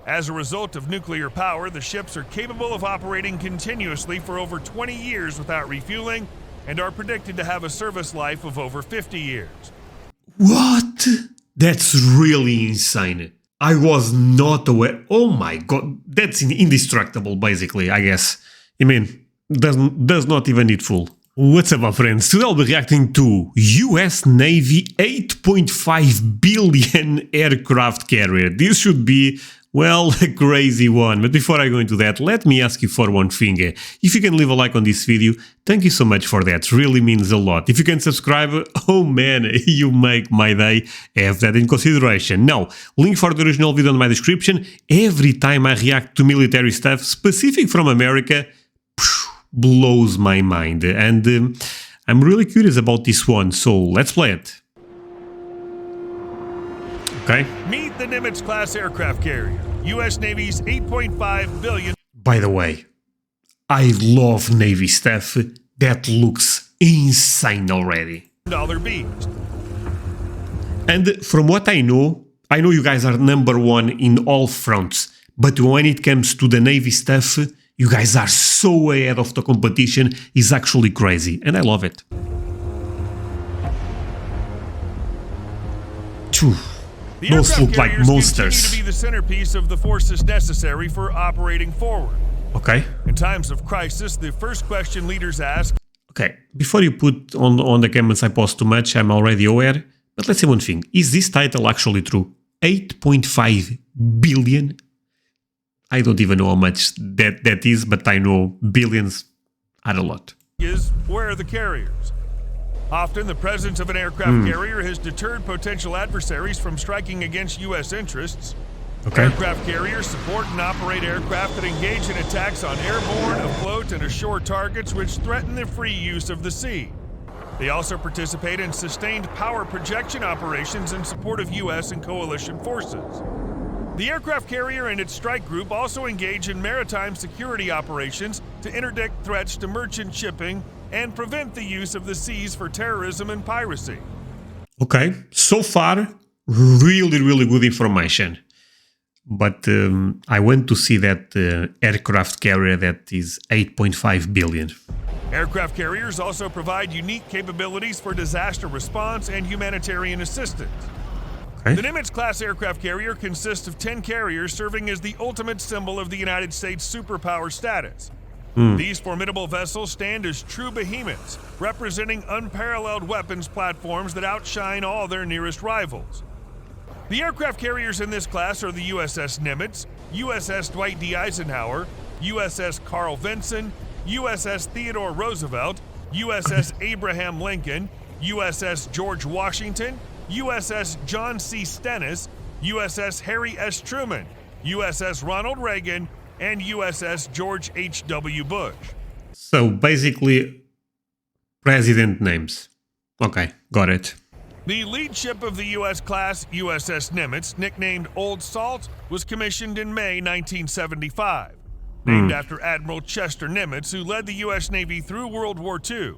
As a result of nuclear power, the ships are capable of operating continuously for over 20 years without refueling and are predicted to have a service life of over 50 years. What? That's really insane. I was not aware. Oh my god, that's indestructible basically, I guess. I mean, does not even need full. What's up, my friends? Today I'll be reacting to US Navy 8.5 billion aircraft carrier. This should be, well, a crazy one. But before I go into that, let me ask you for one thing. If you can leave a like on this video, thank you so much for that. Really means a lot. If you can subscribe, oh man, you make my day. Have that in consideration. Now, link for the original video in my description. Every time I react to military stuff specific from America, blows my mind, and I'm really curious about this one, so let's play it. Okay. Meet the Nimitz-class aircraft carrier, U.S. Navy's $8.5 billion. By the way, I love Navy stuff. That looks insane already. Beast. And from what I know you guys are #1 in all fronts, but when it comes to the Navy stuff, you guys are so ahead of the competition. It's actually crazy, and I love it. Those look like monsters. Continue to be the centerpiece of the forces necessary for operating forward. Okay. In times of crisis, the first question leaders ask. Okay, before you put on the comments I post too much, I'm already aware. But let's say one thing: is this title actually true? 8.5 billion. I don't even know how much that is, but I know billions are a lot. Is where are the carriers? Often the presence of an aircraft carrier has deterred potential adversaries from striking against U.S. interests. Okay. Aircraft carriers support and operate aircraft that engage in attacks on airborne, afloat, and ashore targets which threaten the free use of the sea. They also participate in sustained power projection operations in support of U.S. and coalition forces. The aircraft carrier and its strike group also engage in maritime security operations to interdict threats to merchant shipping and prevent the use of the seas for terrorism and piracy. Okay, so far, really good information. But I went to see that aircraft carrier that is 8.5 billion. Aircraft carriers also provide unique capabilities for disaster response and humanitarian assistance. The Nimitz-class aircraft carrier consists of 10 carriers serving as the ultimate symbol of the United States superpower status. These formidable vessels stand as true behemoths, representing unparalleled weapons platforms that outshine all their nearest rivals. The aircraft carriers in this class are the USS Nimitz, USS Dwight D. Eisenhower, USS Carl Vinson, USS Theodore Roosevelt, USS Abraham Lincoln, USS George Washington, USS John C. Stennis, USS Harry S. Truman, USS Ronald Reagan, and USS George H.W. Bush. So basically, president names. Okay, got it. The lead ship of the U.S. class, USS Nimitz, nicknamed Old Salt, was commissioned in May 1975, named after Admiral Chester Nimitz, who led the U.S. Navy through World War II.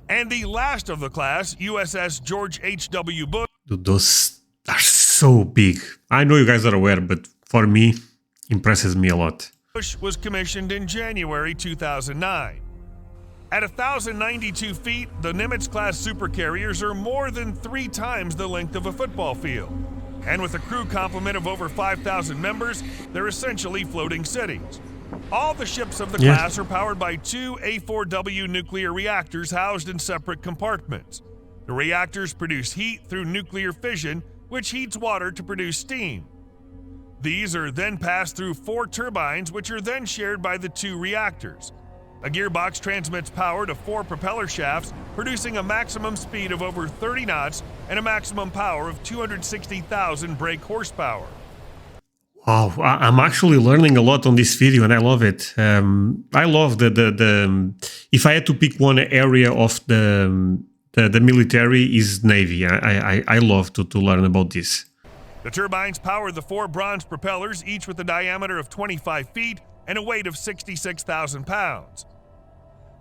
And the last of the class, USS George H.W. Bush. Dude, those are so big. I know you guys are aware, but for me, impresses me a lot. Bush was commissioned in January 2009. At 1,092 feet, the Nimitz-class supercarriers are more than 3 times the length of a football field. And with a crew complement of over 5,000 members, they're essentially floating cities. All the ships of the class are powered by 2 A4W nuclear reactors housed in separate compartments. The reactors produce heat through nuclear fission, which heats water to produce steam. These are then passed through 4 turbines, which are then shared by the 2 reactors. A gearbox transmits power to 4 propeller shafts, producing a maximum speed of over 30 knots and a maximum power of 260,000 brake horsepower. Wow, I'm actually learning a lot on this video, and I love it. I love the if I had to pick one area of the military is Navy. I love to learn about this. The turbines power the 4 bronze propellers, each with a diameter of 25 feet and a weight of 66,000 pounds.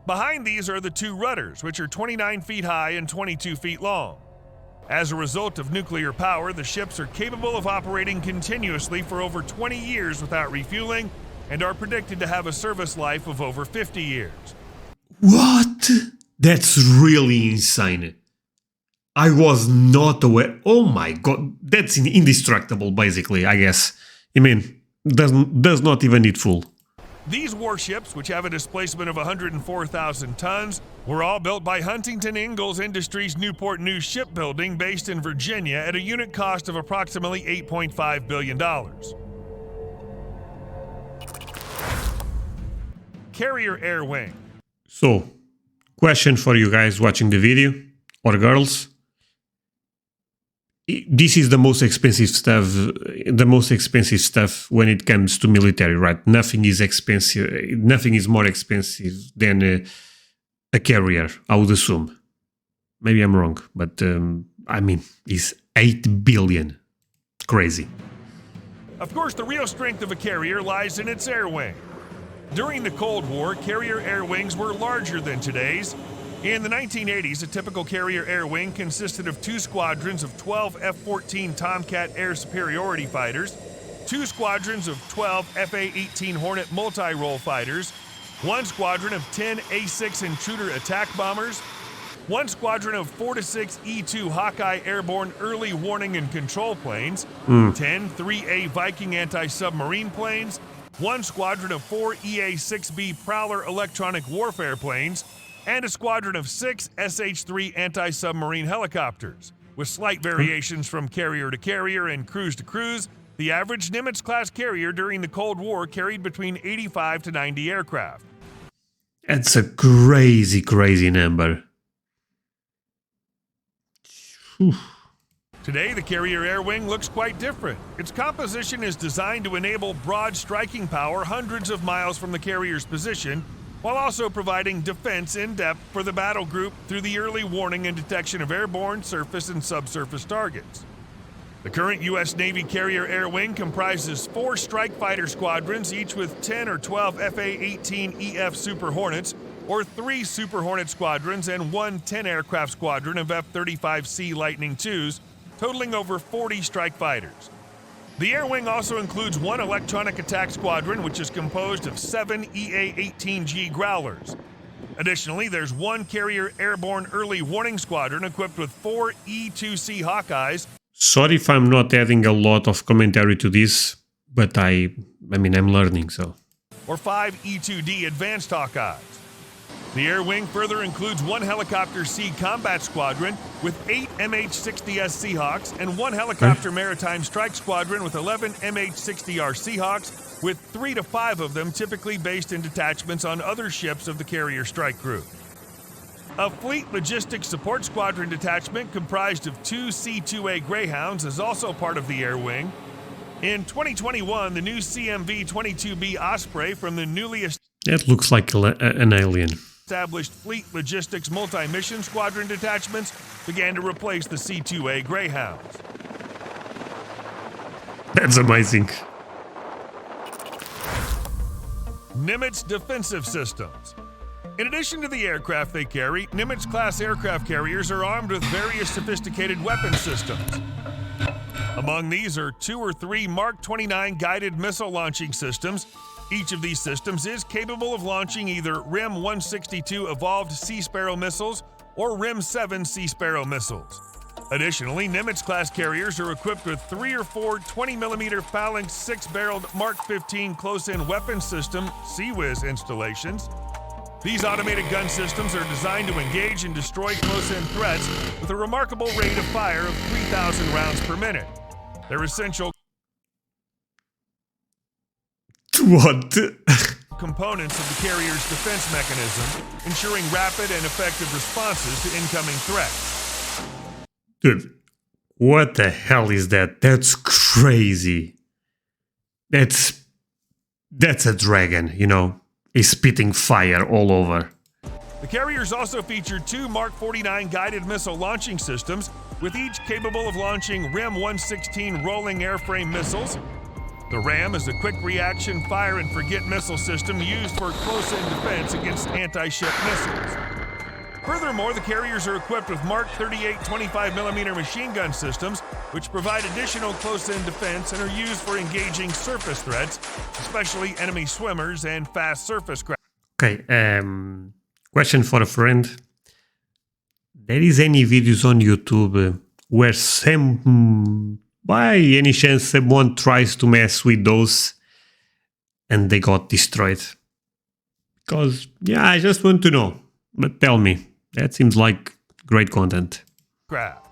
Behind these are the 2 rudders, which are 29 feet high and 22 feet long. As a result of nuclear power, the ships are capable of operating continuously for over 20 years without refueling and are predicted to have a service life of over 50 years. What? That's really insane. I was not aware. Oh my god, that's indestructible, basically, I guess. I mean, does not even need fuel. These warships, which have a displacement of 104,000 tons, were all built by Huntington Ingalls Industries Newport News Shipbuilding based in Virginia at a unit cost of approximately $8.5 billion. Carrier Air Wing. So, question for you guys watching the video, or girls. This is the most expensive stuff when it comes to military, right? Nothing is expensive. Nothing is more expensive than a carrier, I would assume. Maybe I'm wrong, but I mean, it's 8 billion. Crazy. Of course, the real strength of a carrier lies in its air wing. During the Cold War, carrier air wings were larger than today's. In the 1980s, a typical carrier air wing consisted of 2 squadrons of 12 F-14 Tomcat air superiority fighters, 2 squadrons of 12 FA-18 Hornet multi-role fighters, 1 squadron of 10 A-6 intruder attack bombers, 1 squadron of 4 to 6 E-2 Hawkeye airborne early warning and control planes, 10 3A Viking anti-submarine planes, 1 squadron of 4 EA-6B Prowler electronic warfare planes, and a squadron of 6 SH-3 anti-submarine helicopters. With slight variations from carrier to carrier and cruise to cruise, the average Nimitz-class carrier during the Cold War carried between 85 to 90 aircraft. That's a crazy, crazy number. Whew. Today, the carrier air wing looks quite different. Its composition is designed to enable broad striking power hundreds of miles from the carrier's position, while also providing defense in depth for the battle group through the early warning and detection of airborne, surface, and subsurface targets. The current U.S. Navy carrier air wing comprises 4 strike fighter squadrons, each with 10 or 12 FA-18 EF Super Hornets, or 3 Super Hornet squadrons and 1 10-aircraft squadron of F-35C Lightning IIs, totaling over 40 strike fighters. The air wing also includes 1 electronic attack squadron, which is composed of 7 EA-18G Growlers. Additionally, there's 1 carrier airborne early warning squadron equipped with 4 E-2C Hawkeyes. Sorry if I'm not adding a lot of commentary to this, but I mean, I'm learning, so. Or 5 E-2D Advanced Hawkeyes. The air wing further includes 1 helicopter Sea Combat Squadron with 8 MH-60S Seahawks and 1 helicopter Maritime Strike Squadron with 11 MH-60R Seahawks, with 3 to 5 of them typically based in detachments on other ships of the carrier strike group. A Fleet Logistics Support Squadron detachment comprised of 2 C-2A Greyhounds is also part of the air wing. In 2021, the new CMV-22B Osprey from the newly That looks like an alien. established Fleet Logistics Multi-Mission Squadron detachments began to replace the C-2A Greyhounds. That's amazing. Nimitz Defensive Systems. In addition to the aircraft they carry, Nimitz-class aircraft carriers are armed with various sophisticated weapon systems. Among these are 2 or 3 Mark 29 guided missile launching systems. Each of these systems is capable of launching either RIM-162 Evolved Sea Sparrow missiles or RIM-7 Sea Sparrow missiles. Additionally, Nimitz-class carriers are equipped with 3 or 4 20mm Phalanx 6-barreled Mark 15 close-in weapon system CWIS installations. These automated gun systems are designed to engage and destroy close-in threats with a remarkable rate of fire of 3,000 rounds per minute. They're essential What? components of the carrier's defense mechanism, ensuring rapid and effective responses to incoming threats. Dude, what the hell is that? That's crazy. That's a dragon, you know? He's spitting fire all over. The carriers also feature 2 Mark 49 guided missile launching systems, with each capable of launching RIM-116 rolling airframe missiles. The RAM is a quick reaction fire and forget missile system used for close-in defense against anti-ship missiles. Furthermore, the carriers are equipped with Mark 38 25mm machine gun systems, which provide additional close-in defense and are used for engaging surface threats, especially enemy swimmers and fast surface craft. Okay, question for a friend. There is any videos on YouTube where by any chance someone tries to mess with those and they got destroyed? Because, yeah, I just want to know. But tell me, that seems like great content. Craft.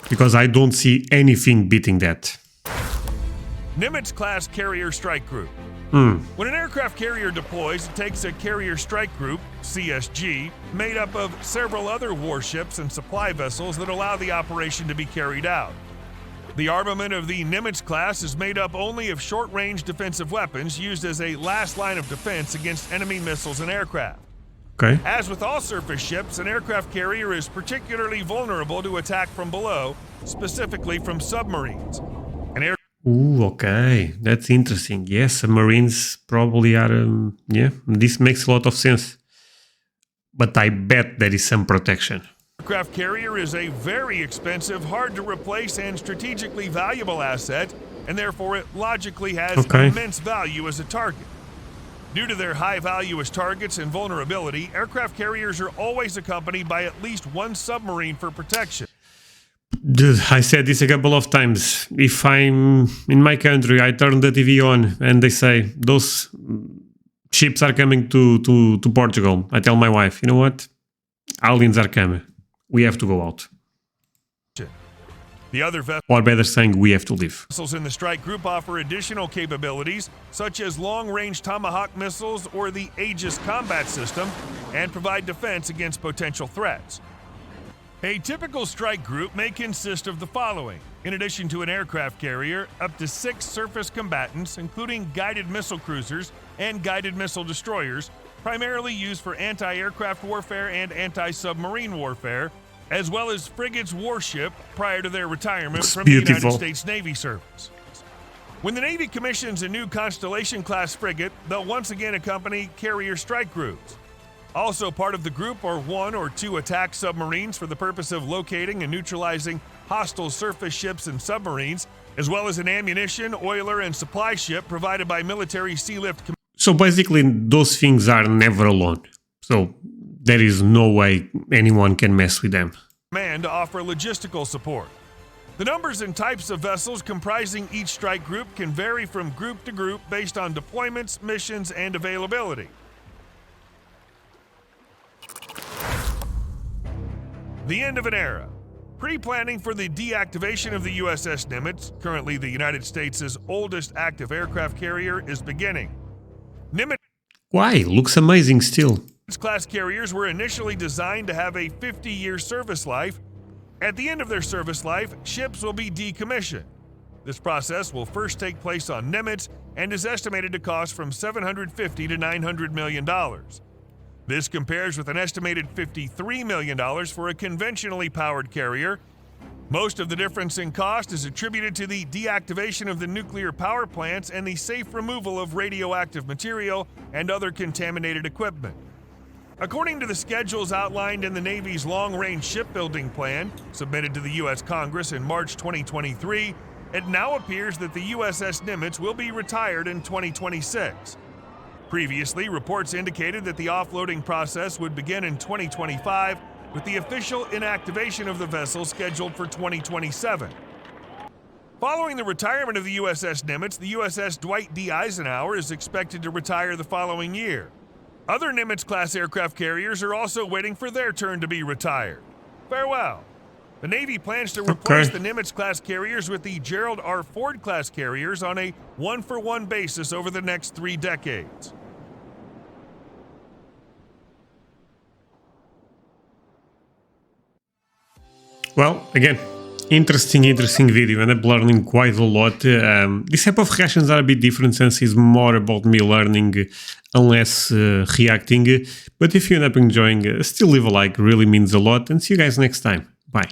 Because I don't see anything beating that. Nimitz-class carrier strike group. When an aircraft carrier deploys, it takes a carrier strike group, CSG, made up of several other warships and supply vessels that allow the operation to be carried out. The armament of the Nimitz-class is made up only of short-range defensive weapons used as a last line of defense against enemy missiles and aircraft. Okay. As with all surface ships, an aircraft carrier is particularly vulnerable to attack from below, specifically from submarines. Ooh, okay, that's interesting. Yes, submarines probably are, yeah, this makes a lot of sense. But I bet there is some protection. Aircraft carrier is a very expensive, hard to replace, and strategically valuable asset, and therefore it logically has immense value as a target. Due to their high value as targets and vulnerability, aircraft carriers are always accompanied by at least one submarine for protection. Dude, I said this a couple of times. If I'm in my country, I turn the TV on and they say, those ships are coming to Portugal. I tell my wife, you know what? Aliens are coming. We have to go out. The other vessels, or better saying, we have to leave. Vessels in the strike group offer additional capabilities, such as long-range Tomahawk missiles or the Aegis combat system, and provide defense against potential threats. A typical strike group may consist of the following. In addition to an aircraft carrier, up to 6 surface combatants, including guided missile cruisers and guided missile destroyers, primarily used for anti-aircraft warfare and anti-submarine warfare, as well as frigates warship prior to their retirement from the United States Navy service. When the Navy commissions a new Constellation-class frigate, they'll once again accompany carrier strike groups. Also part of the group are 1 or 2 attack submarines for the purpose of locating and neutralizing hostile surface ships and submarines, as well as an ammunition, oiler, and supply ship provided by military sea lift. So basically, those things are never alone. So there is no way anyone can mess with them. Command to offer logistical support. The numbers and types of vessels comprising each strike group can vary from group to group based on deployments, missions, and availability. The end of an era. Pre-planning for the deactivation of the USS Nimitz, currently the United States' oldest active aircraft carrier, is beginning. Why? Looks amazing still. Nimitz-class carriers were initially designed to have a 50-year service life. At the end of their service life, ships will be decommissioned. This process will first take place on Nimitz and is estimated to cost from $750 to $900 million. This compares with an estimated $53 million for a conventionally powered carrier. Most of the difference in cost is attributed to the deactivation of the nuclear power plants and the safe removal of radioactive material and other contaminated equipment. According to the schedules outlined in the Navy's long-range shipbuilding plan, submitted to the U.S. Congress in March 2023, it now appears that the USS Nimitz will be retired in 2026. Previously, reports indicated that the offloading process would begin in 2025, with the official inactivation of the vessel scheduled for 2027. Following the retirement of the USS Nimitz, the USS Dwight D. Eisenhower is expected to retire the following year. Other Nimitz-class aircraft carriers are also waiting for their turn to be retired. Farewell. The Navy plans to replace the Nimitz-class carriers with the Gerald R. Ford-class carriers on a one-for-one basis over the next 3 decades. Well, again, interesting video, and I'm learning quite a lot. This type of reactions are a bit different since it's more about me learning and less reacting. But if you end up enjoying, still leave a like, really means a lot, and see you guys next time. Bye.